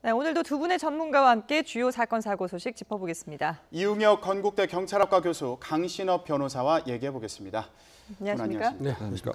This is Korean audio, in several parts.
네, 오늘도 두 분의 전문가와 함께 주요 사건 사고 소식 짚어보겠습니다. 이웅혁 건국대 경찰학과 교수, 강신업 변호사와 얘기해 보겠습니다. 안녕하십니까? 네, 안녕하십니까?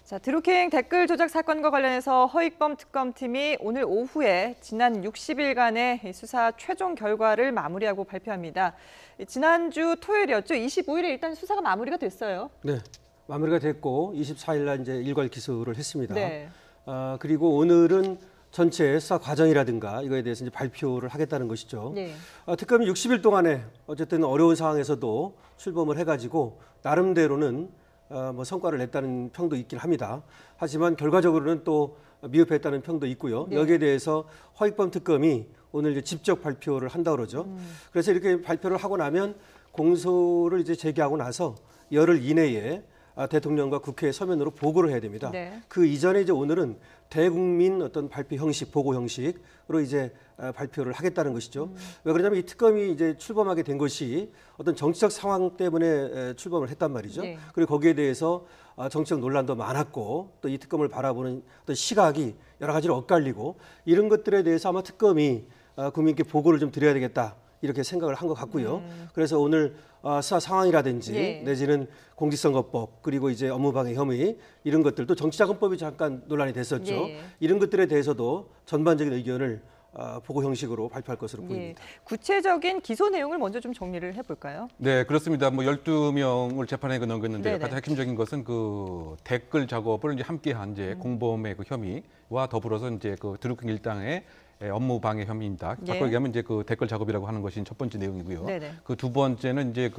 자, 드루킹 댓글 조작 사건과 관련해서 허익범 특검팀이 오늘 오후에 지난 60일간의 수사 최종 결과를 마무리하고 발표합니다. 지난주 토요일이었죠. 25일에 일단 수사가 마무리가 됐어요. 네, 마무리가 됐고 24일 날 이제 일괄 기소를 했습니다. 네. 그리고 오늘은 전체 수사 과정이라든가 이거에 대해서 이제 발표를 하겠다는 것이죠. 네. 특검이 60일 동안에 어쨌든 어려운 상황에서도 출범을 해가지고 나름대로는 뭐 성과를 냈다는 평도 있긴 합니다. 하지만 결과적으로는 또 미흡했다는 평도 있고요. 네. 여기에 대해서 허익범 특검이 오늘 이제 직접 발표를 한다고 그러죠. 그래서 이렇게 발표를 하고 나면 공소를 이제 제기하고 나서 열흘 이내에 대통령과 국회 서면으로 보고를 해야 됩니다. 네. 그 이전에 이제 오늘은 대국민 어떤 발표 형식, 보고 형식으로 이제 발표를 하겠다는 것이죠. 왜 그러냐면 이 특검이 이제 출범하게 된 것이 어떤 정치적 상황 때문에 출범을 했단 말이죠. 네. 그리고 거기에 대해서 정치적 논란도 많았고 또 이 특검을 바라보는 어떤 시각이 여러 가지로 엇갈리고 이런 것들에 대해서 아마 특검이 국민께 보고를 좀 드려야 되겠다. 이렇게 생각을 한 것 같고요. 그래서 오늘 수사 상황이라든지 네. 내지는 공직선거법 그리고 이제 업무방해 혐의 이런 것들도 정치자금법이 잠깐 논란이 됐었죠. 네. 이런 것들에 대해서도 전반적인 의견을 보고 형식으로 발표할 것으로 예. 보입니다. 구체적인 기소 내용을 먼저 좀 정리를 해볼까요? 네, 그렇습니다. 뭐 12명을 재판에 넘겼는데 네네. 가장 핵심적인 것은 그 댓글 작업을 이제 함께한 이제 공범의 그 혐의와 더불어서 이제 그 드루킹 일당의 업무 방해 혐의입니다. 예. 바꿔 얘기하면 이제 그 댓글 작업이라고 하는 것이 첫 번째 내용이고요. 네네. 그 두 번째는 이제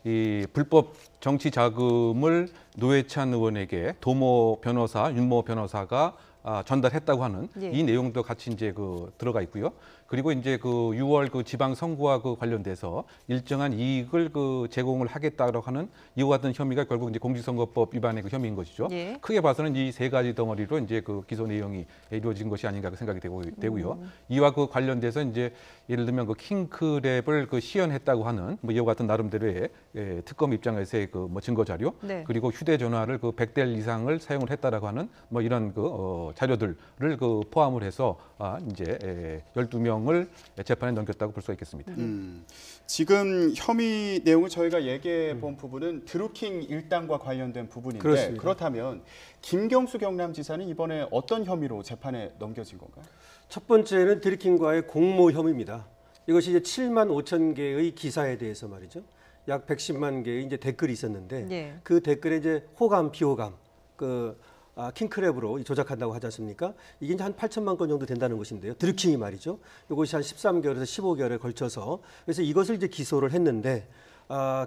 이 불법 정치 자금을 노회찬 의원에게 도모 변호사, 윤모 변호사가 전달했다고 하는 예. 이 내용도 같이 이제 들어가 있고요. 그리고 이제 6월 지방 선거와 관련돼서 일정한 이익을 제공을 하겠다고 하는 이와 같은 혐의가 결국 이제 공직선거법 위반의 혐의인 것이죠. 예. 크게 봐서는 이 세 가지 덩어리로 이제 기소 내용이 이루어진 것이 아닌가 생각이 되고요. 이와 관련돼서 이제 예를 들면 킹크랩을 시연했다고 하는 뭐 이와 같은 나름대로의 특검 입장에서의 증거 자료, 네. 그리고 휴대전화를 100대 이상을 사용을 했다라고 하는 뭐 이런 자료들을 포함을 해서 이제 12명을 재판에 넘겼다고 볼 수가 있겠습니다. 지금 혐의 내용을 저희가 얘기해 본 부분은 드루킹 일당과 관련된 부분인데 그렇습니다. 그렇다면 김경수 경남지사는 이번에 어떤 혐의로 재판에 넘겨진 건가요? 첫 번째는 드루킹과의 공모 혐의입니다. 이것이 이제 7만 5천 개의 기사에 대해서 말이죠. 약 110만 개의 이제 댓글이 있었는데 네. 그 댓글에 이제 호감, 비호감, 킹크랩으로 조작한다고 하지 않습니까? 이게 이제 한 8천만 건 정도 된다는 것인데요. 드루킹이 말이죠. 이것이 한 13개월에서 15개월에 걸쳐서 그래서 이것을 이제 기소를 했는데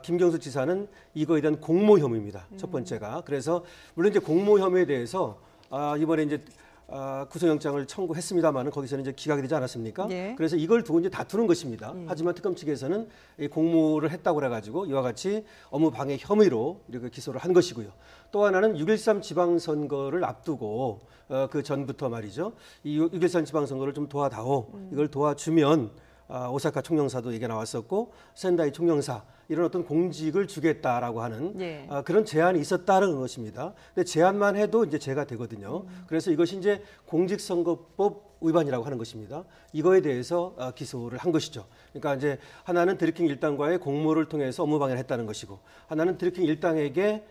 김경수 지사는 이거에 대한 공모 혐의입니다. 첫 번째가. 그래서 물론 이제 공모 혐의에 대해서 이번에 이제 구속영장을 청구했습니다만은 거기서는 이제 기각이 되지 않았습니까? 예. 그래서 이걸 두고 이제 다투는 것입니다. 하지만 특검 측에서는 이 공모를 했다고 그래가지고 이와 같이 업무 방해 혐의로 이렇게 기소를 한 것이고요. 또 하나는 6.13 지방선거를 앞두고 그 전부터 말이죠. 이 6.13 지방선거를 좀 도와다오. 이걸 도와주면 오사카 총영사도 얘기가 나왔었고 센다이 총영사 이런 어떤 공직을 주겠다라고 하는 예. 그런 제안이 있었다는 것입니다. 근데 제안만 해도 이제 죄가 되거든요. 그래서 이것이 이제 공직선거법 위반이라고 하는 것입니다. 이거에 대해서 기소를 한 것이죠. 그러니까 이제 하나는 드루킹 일당과의 공모를 통해서 업무 방해를 했다는 것이고, 하나는 드루킹 일당에게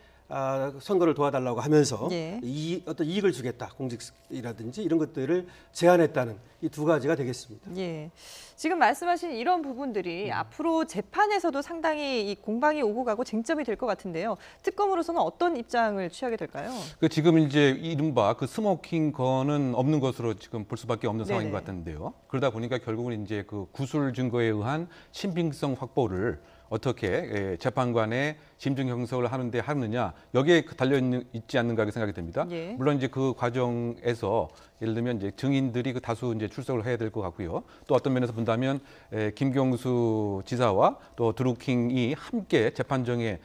선거를 도와달라고 하면서 예. 어떤 이익을 주겠다, 공직이라든지 이런 것들을 제안했다는 이 두 가지가 되겠습니다. 예. 지금 말씀하신 이런 부분들이 앞으로 재판에서도 상당히 이 공방이 오고 가고 쟁점이 될 것 같은데요. 특검으로서는 어떤 입장을 취하게 될까요? 지금 이제 이른바 스모킹 건은 없는 것으로 지금 볼 수밖에 없는 상황인 것 같은데요. 그러다 보니까 결국은 이제 구술 증거에 의한 신빙성 확보를 어떻게 재판관의 심증 형성을 하느냐 여기에 달려 있지 않는가 생각이 됩니다. 예. 물론 이제 그 과정에서 예를 들면 이제 증인들이 다수 이제 출석을 해야 될 것 같고요. 또 어떤 면에서 본다면 김경수 지사와 또 드루킹이 함께 재판정에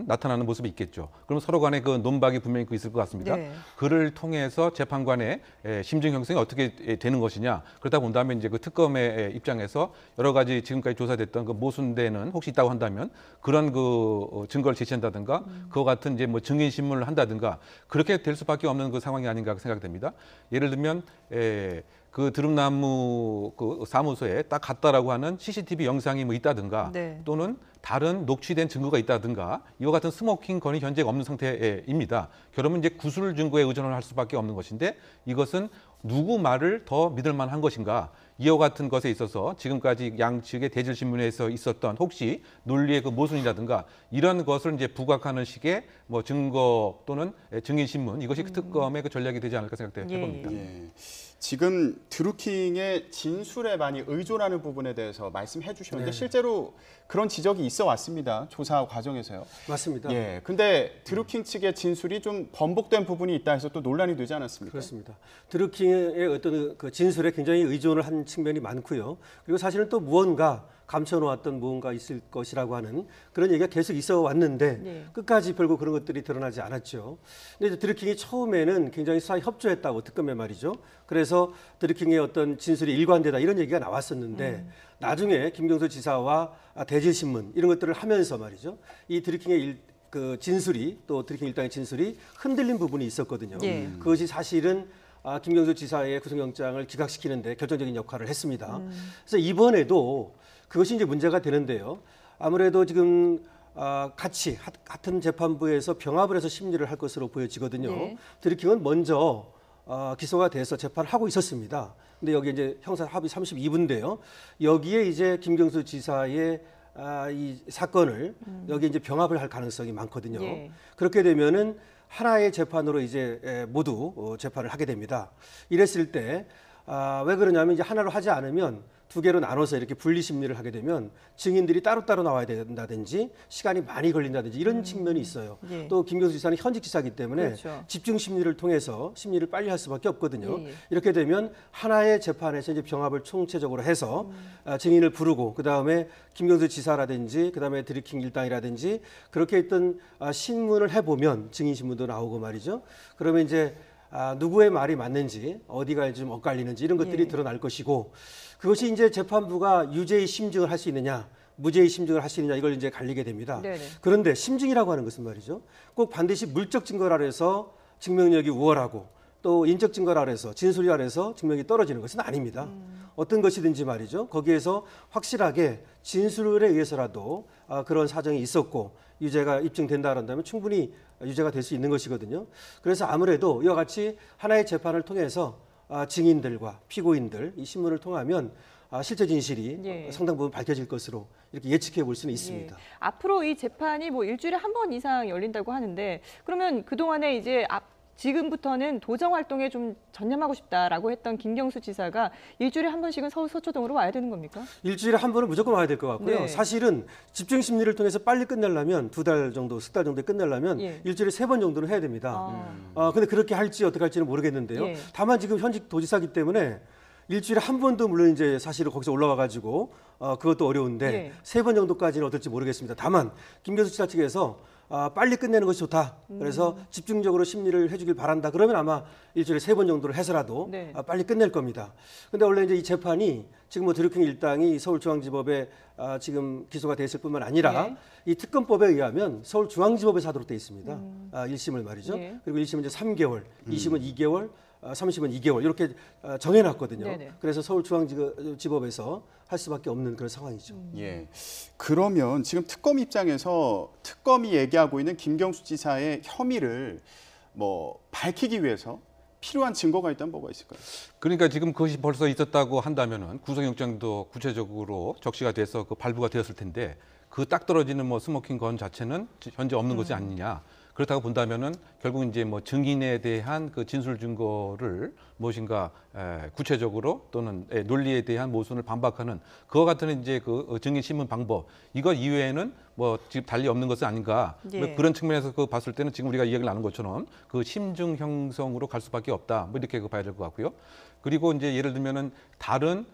나타나는 모습이 있겠죠. 그럼 서로 간에 논박이 분명히 있을 것 같습니다. 네. 그를 통해서 재판관의 심증 형성이 어떻게 되는 것이냐. 그러다 본다면 이제 특검의 입장에서 여러 가지 지금까지 조사됐던 모순되는 혹시 있다고 한다면 그런 증거를 제시한다든가 그와 같은 이제 증인 신문을 한다든가 그렇게 될 수밖에 없는 상황이 아닌가 생각됩니다. 예를 들면 그 드럼나무 그 사무소에 딱 갔다라고 하는 CCTV 영상이 뭐 있다든가 네. 또는 다른 녹취된 증거가 있다든가 이와 같은 스모킹 건이 현재 없는 상태입니다. 그러면 이제 구술 증거에 의존을 할 수밖에 없는 것인데 이것은 누구 말을 더 믿을 만한 것인가? 이와 같은 것에 있어서 지금까지 양측의 대질신문에서 있었던 혹시 논리의 그 모순이라든가 이런 것을 이제 부각하는 식의 뭐 증거 또는 증인신문 이것이 특검의 그 전략이 되지 않을까 생각해 봅니다. 예. 지금 드루킹의 진술에 많이 의존하는 부분에 대해서 말씀해 주셨는데 네. 실제로 그런 지적이 있어 왔습니다. 조사 과정에서요. 맞습니다. 예. 근데 드루킹 측의 진술이 좀 번복된 부분이 있다 해서 또 논란이 되지 않았습니까? 그렇습니다. 드루킹의 어떤 그 진술에 굉장히 의존을 한 측면이 많고요. 그리고 사실은 또 무언가 감춰놓았던 무언가 있을 것이라고 하는 그런 얘기가 계속 있어 왔는데 네. 끝까지 결국 그런 것들이 드러나지 않았죠. 근데 이제 드루킹이 처음에는 굉장히 수사에 협조했다고 특검에 말이죠. 그래서 드루킹의 어떤 진술이 일관되다 이런 얘기가 나왔었는데 나중에 김경수 지사와 대질신문 이런 것들을 하면서 말이죠. 이 드루킹의 그 진술이 또 드루킹 일당의 진술이 흔들린 부분이 있었거든요. 예. 그것이 사실은 김경수 지사의 구속영장을 기각시키는데 결정적인 역할을 했습니다. 그래서 이번에도 그것이 이제 문제가 되는데요. 아무래도 지금 같은 재판부에서 병합을 해서 심리를 할 것으로 보여지거든요. 네. 드루킹은 먼저 기소가 돼서 재판을 하고 있었습니다. 근데 여기 이제 형사 합의 32부인데요. 여기에 이제 김경수 지사의 이 사건을 여기 이제 병합을 할 가능성이 많거든요. 예. 그렇게 되면은 하나의 재판으로 이제 모두 재판을 하게 됩니다. 이랬을 때 왜 그러냐면 이제 하나로 하지 않으면 두 개로 나눠서 이렇게 분리 심리를 하게 되면 증인들이 따로따로 나와야 된다든지 시간이 많이 걸린다든지 이런 측면이 있어요. 예. 또 김경수 지사는 현직 지사이기 때문에 그렇죠. 집중 심리를 통해서 심리를 빨리 할 수밖에 없거든요. 예. 이렇게 되면 하나의 재판에서 이제 병합을 총체적으로 해서 증인을 부르고 그 다음에 김경수 지사라든지 그 다음에 드루킹 일당이라든지 그렇게 했던 신문을 해보면 증인 신문도 나오고 말이죠. 그러면 이제 누구의 말이 맞는지 어디가 좀 엇갈리는지 이런 것들이 예. 드러날 것이고 그것이 이제 재판부가 유죄의 심증을 할 수 있느냐 무죄의 심증을 할 수 있느냐 이걸 이제 갈리게 됩니다. 네네. 그런데 심증이라고 하는 것은 말이죠. 꼭 반드시 물적 증거라 해서 증명력이 우월하고 또 인적 증거라 해서 진술이라 해서 증명이 떨어지는 것은 아닙니다. 어떤 것이든지 말이죠. 거기에서 확실하게 진술에 의해서라도 그런 사정이 있었고 유죄가 입증된다 한다면 충분히 유죄가 될 수 있는 것이거든요. 그래서 아무래도 이와 같이 하나의 재판을 통해서 증인들과 피고인들 이 신문을 통하면 실제 진실이 예. 상당 부분 밝혀질 것으로 이렇게 예측해 볼 수는 예. 있습니다. 앞으로 이 재판이 뭐 일주일에 한 번 이상 열린다고 하는데 그러면 그동안에 이제 지금부터는 도정 활동에 좀 전념하고 싶다라고 했던 김경수 지사가 일주일에 한 번씩은 서울 서초동으로 와야 되는 겁니까? 일주일에 한 번은 무조건 와야 될 것 같고요. 네. 사실은 집중 심리를 통해서 빨리 끝내려면 2달 정도, 10달 정도에 끝내려면 예. 일주일에 3번 정도는 해야 됩니다. 근데 그렇게 할지 어떻게 할지는 모르겠는데요. 예. 다만 지금 현직 도지사기 때문에 일주일에 한 번도 물론 이제 사실은 거기서 올라와 가지고 그것도 어려운데 예. 3번 정도까지는 어떨지 모르겠습니다. 다만 김경수 지사 측에서 빨리 끝내는 것이 좋다. 그래서 집중적으로 심리를 해주길 바란다. 그러면 아마 일주일에 3번 정도를 해서라도 네. 빨리 끝낼 겁니다. 근데 원래 이제 이 재판이 지금 뭐 드루킹 일당이 서울중앙지법에 지금 기소가 됐을 뿐만 아니라 네. 이 특검법에 의하면 서울중앙지법에서 하도록 돼 있습니다. 1심을 말이죠. 예. 그리고 1심은 이제 3개월, 2심은 2개월, 3심은 2개월 이렇게 정해놨거든요. 네네. 그래서 서울중앙지법에서 할 수밖에 없는 그런 상황이죠. 예. 그러면 지금 특검 입장에서 특검이 얘기하고 있는 김경수 지사의 혐의를 뭐 밝히기 위해서 필요한 증거가 있다면 뭐가 있을까요? 그러니까 지금 그것이 벌써 있었다고 한다면은 구속영장도 구체적으로 적시가 돼서 그 발부가 되었을 텐데 그 딱 떨어지는 뭐 스모킹 건 자체는 현재 없는 것이 아니냐. 그렇다고 본다면은 결국 이제 뭐 증인에 대한 그 진술 증거를 무엇인가 구체적으로 또는 논리에 대한 모순을 반박하는 그와 같은 이제 그 증인 신문 방법 이것 이외에는 뭐 지금 달리 없는 것은 아닌가. 예. 그런 측면에서 그 봤을 때는 지금 우리가 이야기를 나눈 것처럼 그 심증 형성으로 갈 수밖에 없다. 뭐 이렇게 봐야 될 것 같고요. 그리고 이제 예를 들면은 다른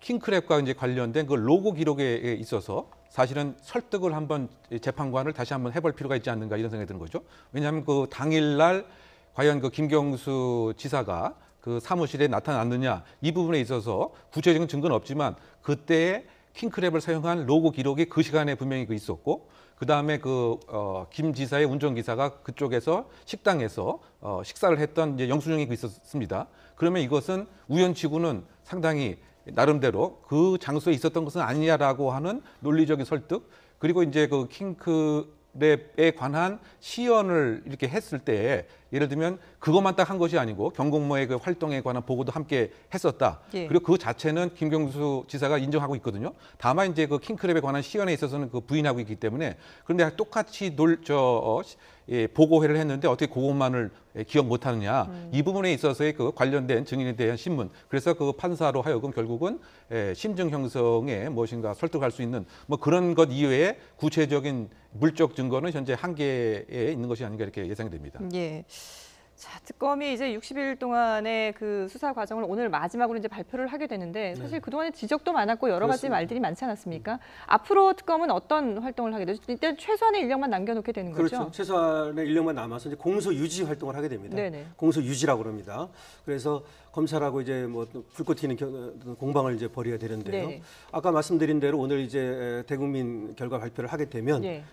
킹크랩과 이제 관련된 그 로고 기록에 있어서 사실은 설득을 한번 재판관을 다시 한번 해볼 필요가 있지 않는가 이런 생각이 드는 거죠. 왜냐하면 그 당일날 과연 그 김경수 지사가 그 사무실에 나타났느냐 이 부분에 있어서 구체적인 증거는 없지만 그때의 킹크랩을 사용한 로고 기록이 그 시간에 분명히 있었고, 그 다음에 김 지사의 운전기사가 그쪽에서 식당에서 식사를 했던 이제 영수증이 있었습니다. 그러면 이것은 우연치고는 상당히 나름대로 그 장소에 있었던 것은 아니냐라고 하는 논리적인 설득, 그리고 이제 그 킹크랩에 관한 시연을 이렇게 했을 때 예를 들면 그것만 딱 한 것이 아니고 경공모의 그 활동에 관한 보고도 함께 했었다. 예. 그리고 그 자체는 김경수 지사가 인정하고 있거든요. 다만 이제 그 킹크랩에 관한 시연에 있어서는 그 부인하고 있기 때문에, 그런데 똑같이 보고회를 했는데 어떻게 그것만을 기억 못하느냐. 이 부분에 있어서의 그 관련된 증인에 대한 신문. 그래서 그 판사로 하여금 결국은 심증 형성에 무엇인가 설득할 수 있는 뭐 그런 것 이외에 구체적인 물적 증거는 현재 한계에 있는 것이 아닌가 이렇게 예상이 됩니다. 예. 자, 특검이 이제 60일 동안의 그 수사 과정을 오늘 마지막으로 이제 발표를 하게 되는데 사실 그동안에 지적도 많았고 여러 가지 그렇습니다. 말들이 많지 않았습니까? 앞으로 특검은 어떤 활동을 하게 되죠? 일단 최소한의 인력만 남겨놓게 되는 거죠? 그렇죠. 최소한의 인력만 남아서 이제 공소 유지 활동을 하게 됩니다. 네네. 공소 유지라고 그럽니다. 그래서 검찰하고 이제 뭐 불꽃 튀는 공방을 이제 벌여야 되는데요. 네. 아까 말씀드린 대로 오늘 이제 대국민 결과 발표를 하게 되면 예.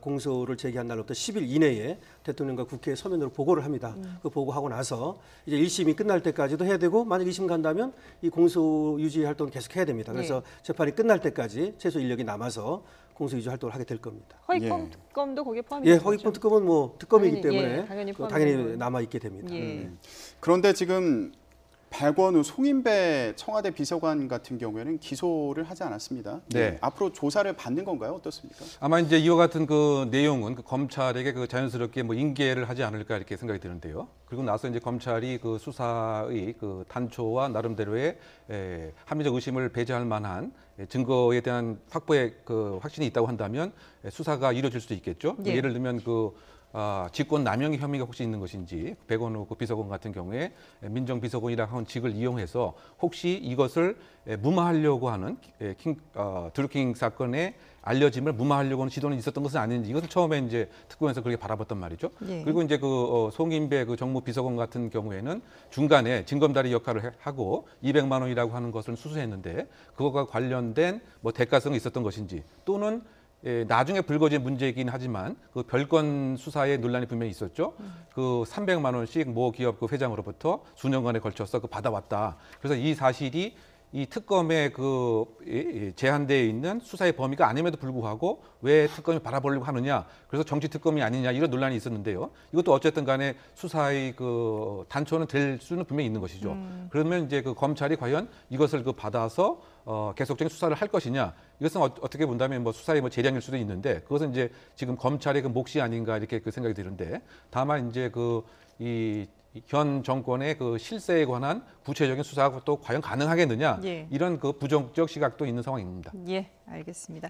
공소를 제기한 날로부터 10일 이내에 대통령과 국회에 서면으로 보고를 합니다. 그 보고하고 나서 이제 1심이 끝날 때까지도 해야 되고, 만약 2심 간다면 이 공소 유지 활동을 계속 해야 됩니다. 그래서 재판이 끝날 때까지 최소 인력이 남아서 공소 유지 활동을 하게 될 겁니다. 허위범 예. 특검도 거기에 포함이 예, 되는 허위범 거죠? 특검은 뭐 특검이기 당연히, 때문에 예, 당연히 포함이 당연히 되는 남아 있게 됩니다. 예. 그런데 지금 박원우 송인배 청와대 비서관 같은 경우에는 기소를 하지 않았습니다. 네. 앞으로 조사를 받는 건가요? 어떻습니까? 아마 이제 이와 같은 그 내용은 그 검찰에게 그 자연스럽게 뭐 인계를 하지 않을까 이렇게 생각이 드는데요. 그리고 나서 이제 검찰이 그 수사의 그 단초와 나름대로의 합리적 의심을 배제할 만한 증거에 대한 확보의 그 확신이 있다고 한다면 수사가 이루어질 수도 있겠죠. 예. 예를 들면 직권 남용의 혐의가 혹시 있는 것인지, 백원우 그 비서관 같은 경우에 민정비서관이라고 하는 직을 이용해서 혹시 이것을 무마하려고 하는 드루킹 사건의 알려짐을 무마하려고 하는 시도는 있었던 것은 아닌지, 이것은 처음에 이제 특검에서 그렇게 바라봤단 말이죠. 예. 그리고 이제 송인배 그 정무비서관 같은 경우에는 중간에 징검다리 역할을 하고 200만 원이라고 하는 것을 수수했는데 그것과 관련된 뭐 대가성이 있었던 것인지, 또는 나중에 불거진 문제이긴 하지만 그 별건 수사의 논란이 분명히 있었죠. 그 300만 원씩 모 기업 그 회장으로부터 수년간에 걸쳐서 받아왔다. 그래서 이 사실이 이 특검의 제한되어 있는 수사의 범위가 아님에도 불구하고 왜 특검이 바라보려고 하느냐, 그래서 정치 특검이 아니냐, 이런 논란이 있었는데요. 이것도 어쨌든 간에 수사의 그 단초는 될 수는 분명히 있는 것이죠. 그러면 이제 그 검찰이 과연 이것을 받아서 계속적인 수사를 할 것이냐, 이것은 어떻게 본다면 뭐 수사의 뭐 재량일 수도 있는데, 그것은 이제 지금 검찰의 그 몫이 아닌가 이렇게 그 생각이 드는데, 다만 이제 현 정권의 그 실세에 관한 구체적인 수사가 또 과연 가능하겠느냐, 예. 이런 그 부정적 시각도 있는 상황입니다. 예, 알겠습니다.